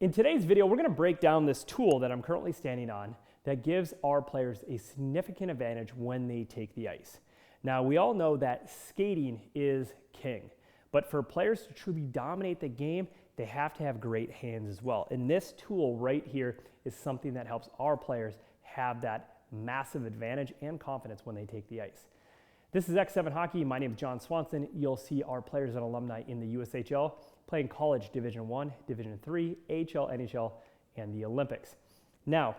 In today's video, we're going to break down this tool that I'm currently standing on that gives our players a significant advantage when they take the ice. Now, we all know that skating is king, but for players to truly dominate the game, they have to have great hands as well. And this tool right here is something that helps our players have that massive advantage and confidence when they take the ice. This is X7 Hockey. My name is John Swanson. You'll see our players and alumni in the USHL playing college Division I, Division III, AHL, NHL, and the Olympics. Now,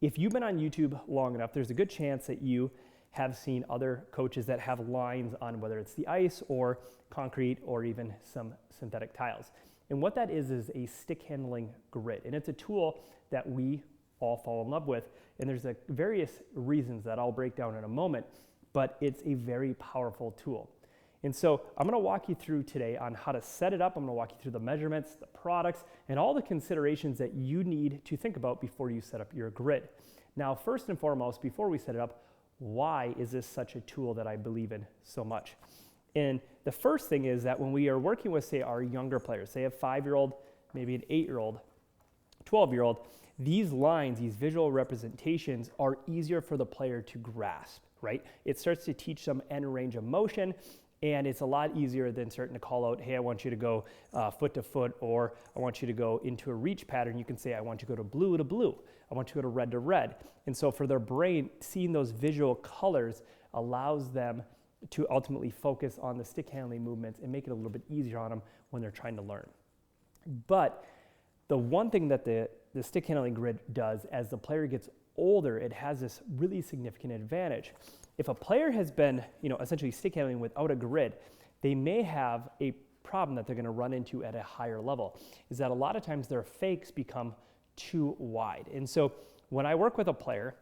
if you've been on YouTube long enough, there's a good chance that you have seen other coaches that have lines on whether it's the ice or concrete or even some synthetic tiles. And what that is a stick handling grid. And it's a tool that we all fall in love with. And there's various reasons that I'll break down in a moment, but it's a very powerful tool. And so I'm going to walk you through today on how to set it up. I'm going to walk you through the measurements, the products, and all the considerations that you need to think about before you set up your grid. Now, first and foremost, before we set it up, why is this such a tool that I believe in so much? And the first thing is that when we are working with, say, our younger players, say a 5-year-old, maybe an 8-year-old, 12-year-old, these lines, these visual representations are easier for the player to grasp, right? It starts to teach them end range of motion. And it's a lot easier than starting to call out, hey, I want you to go foot to foot, or I want you to go into a reach pattern. You can say, I want you to go to blue. I want you to go to red. And so for their brain, seeing those visual colors allows them to ultimately focus on the stick handling movements and make it a little bit easier on them when they're trying to learn. But the one thing that the stick handling grid does, as the player gets older, it has this really significant advantage. If a player has been, essentially stick handling without a grid, they may have a problem that they're going to run into at a higher level, is that a lot of times their fakes become too wide. And so when I work with a player,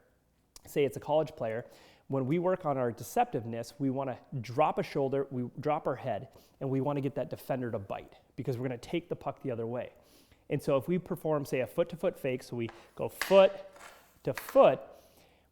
say it's a college player, when we work on our deceptiveness, we want to drop a shoulder, we drop our head, and we want to get that defender to bite because we're going to take the puck the other way. And so if we perform, say, a foot-to-foot fake, so we go foot to foot,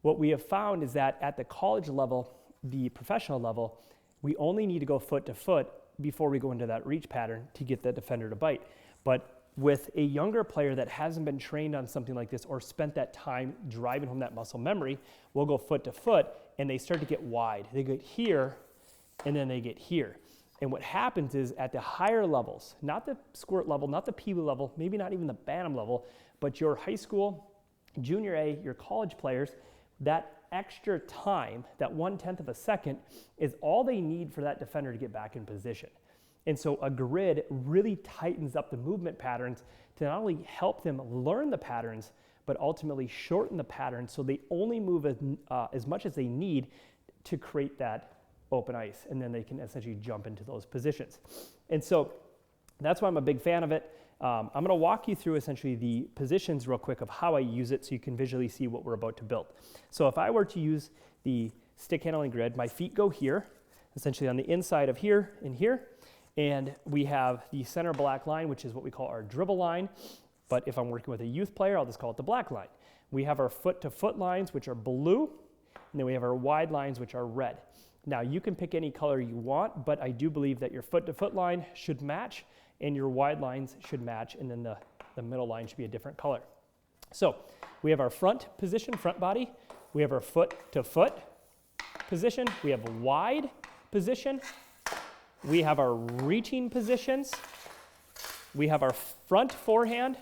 what we have found is that at the college level, the professional level, we only need to go foot to foot before we go into that reach pattern to get the defender to bite. But with a younger player that hasn't been trained on something like this or spent that time driving home that muscle memory, we'll go foot to foot and they start to get wide. They get here and then they get here. And what happens is at the higher levels, not the squirt level, not the Pee Wee level, maybe not even the Bantam level, but your high school, junior A, your college players, that extra time, that 1/10 of a second, is all they need for that defender to get back in position. And so a grid really tightens up the movement patterns to not only help them learn the patterns, but ultimately shorten the patterns so they only move as much as they need to create that open ice, and then they can essentially jump into those positions. And so that's why I'm a big fan of it. I'm going to walk you through essentially the positions real quick of how I use it so you can visually see what we're about to build. So if I were to use the stick handling grid, my feet go here, essentially on the inside of here and here, and we have the center black line, which is what we call our dribble line. But if I'm working with a youth player, I'll just call it the black line. We have our foot-to-foot lines, which are blue, and then we have our wide lines, which are red. Now, you can pick any color you want, but I do believe that your foot-to-foot line should match, and your wide lines should match, and then the middle line should be a different color. So we have our front position, front body. We have our foot-to-foot position. We have a wide position. We have our reaching positions. We have our front forehand.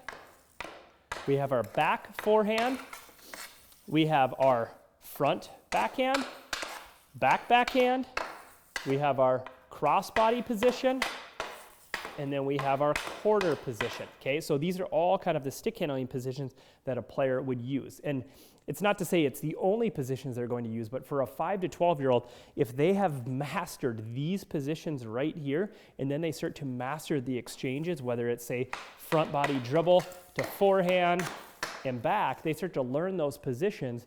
We have our back forehand. We have our front backhand, back backhand. We have our crossbody position. And then we have our quarter position, okay? So these are all kind of the stick handling positions that a player would use. And it's not to say it's the only positions they're going to use, but for a 5 to 12-year-old, if they have mastered these positions right here, and then they start to master the exchanges, whether it's, say, front body dribble to forehand and back, they start to learn those positions,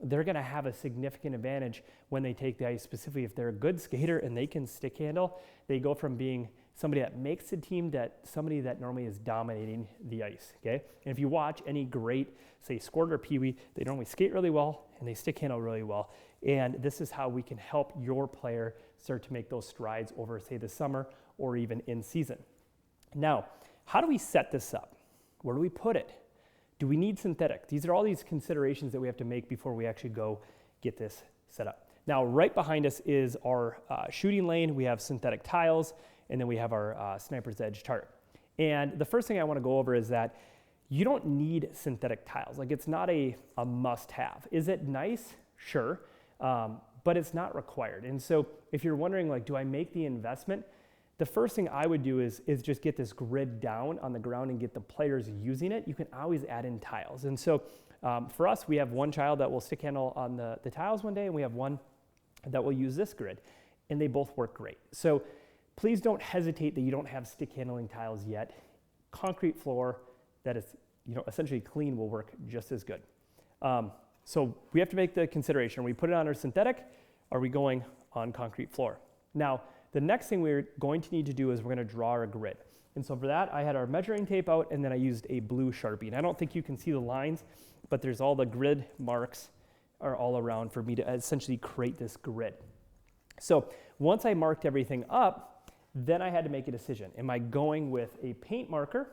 they're going to have a significant advantage when they take the ice, specifically if they're a good skater and they can stick handle. They go from being somebody that makes the team to somebody that normally is dominating the ice, okay? And if you watch any great, say, squirt or Pee Wee, they normally skate really well and they stick handle really well. And this is how we can help your player start to make those strides over, say, the summer or even in season. Now, how do we set this up? Where do we put it? Do we need synthetic? These are all these considerations that we have to make before we actually go get this set up. Now, right behind us is our shooting lane. We have synthetic tiles, and then we have our sniper's edge tarp. And the first thing I want to go over is that you don't need synthetic tiles. Like, it's not a must-have. Is it nice? Sure, but it's not required. And so if you're wondering, like, do I make the investment? The first thing I would do is just get this grid down on the ground and get the players using it. You can always add in tiles. And so for us, we have one child that will stick handle on the tiles one day, and we have one that will use this grid, and they both work great. So please don't hesitate that you don't have stick handling tiles yet. Concrete floor that is, essentially clean will work just as good. So we have to make the consideration. Are we put it on our synthetic? Are we going on concrete floor? Now, the next thing we're going to need to do is we're going to draw our grid. And so for that, I had our measuring tape out, and then I used a blue Sharpie. And I don't think you can see the lines, but there's all the grid marks are all around for me to essentially create this grid. So once I marked everything up, then I had to make a decision. Am I going with a paint marker,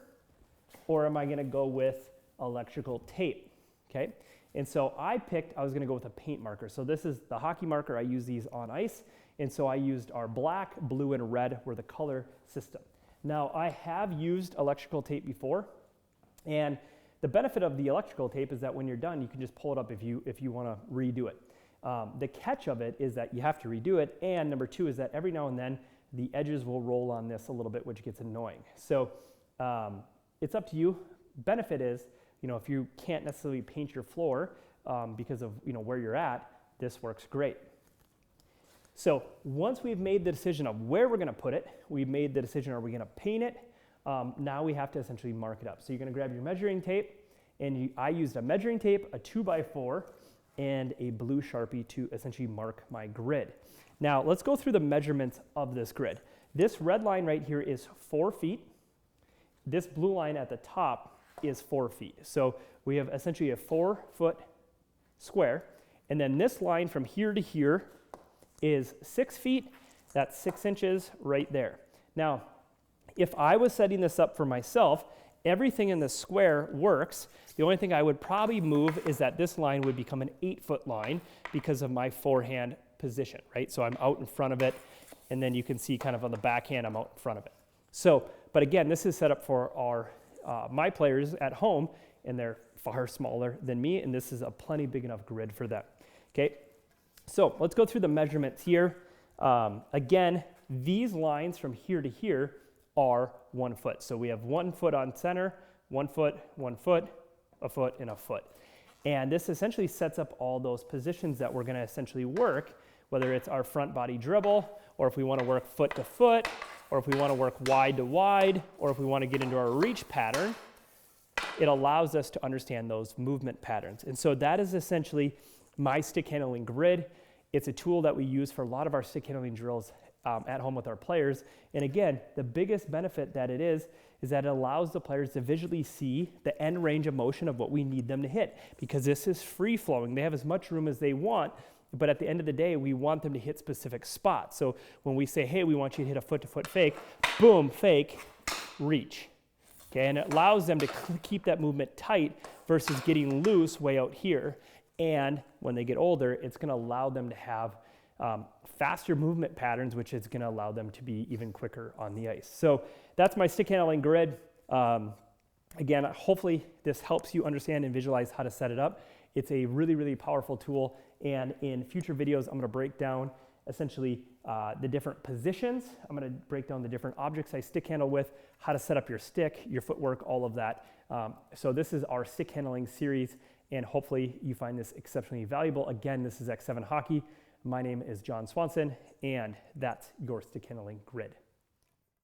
or am I going to go with electrical tape? Okay. And so I was going to go with a paint marker. So this is the hockey marker. I use these on ice. And so I used our black, blue, and red were the color system. Now, I have used electrical tape before, and the benefit of the electrical tape is that when you're done, you can just pull it up if you want to redo it. The catch of it is that you have to redo it, and number two is that every now and then the edges will roll on this a little bit, which gets annoying. So it's up to you. Benefit is, if you can't necessarily paint your floor because of where you're at, this works great. So once we've made the decision of where we're going to put it, we've made the decision, are we going to paint it? Now we have to essentially mark it up. So you're going to grab your measuring tape, and I used a measuring tape, a 2x4, and a blue Sharpie to essentially mark my grid. Now let's go through the measurements of this grid. This red line right here is 4 feet. This blue line at the top is 4 feet. So we have essentially a 4-foot square. And then this line from here to here is 6 feet. That's 6 inches right there. Now, if I was setting this up for myself, everything in the square works. The only thing I would probably move is that this line would become an 8-foot line because of my forehand position, right? So I'm out in front of it, and then you can see kind of on the backhand, I'm out in front of it. So, but again, this is set up for my players at home, and they're far smaller than me, and this is a plenty big enough grid for them, okay? So let's go through the measurements here. Again, these lines from here to here are 1 foot. So we have 1 foot on center, 1 foot, 1 foot, a foot, and a foot. And this essentially sets up all those positions that we're going to essentially work, whether it's our front body dribble, or if we want to work foot to foot, or if we want to work wide to wide, or if we want to get into our reach pattern. It allows us to understand those movement patterns. And so that is essentially my stick handling grid. It's a tool that we use for a lot of our stick handling drills at home with our players. And again, the biggest benefit that it is that it allows the players to visually see the end range of motion of what we need them to hit, because this is free flowing. They have as much room as they want, but at the end of the day, we want them to hit specific spots. So when we say, hey, we want you to hit a foot-to-foot fake, boom, fake, reach. Okay, and it allows them to keep that movement tight versus getting loose way out here. And when they get older, it's going to allow them to have faster movement patterns, which is going to allow them to be even quicker on the ice. So that's my stick handling grid. Again, hopefully this helps you understand and visualize how to set it up. It's a really, really powerful tool. And in future videos, I'm going to break down essentially the different positions. I'm going to break down the different objects I stick handle with, how to set up your stick, your footwork, all of that. So this is our stick handling series, and hopefully you find this exceptionally valuable. Again, this is X7 Hockey. My name is John Swanson, and that's your stick handling grid.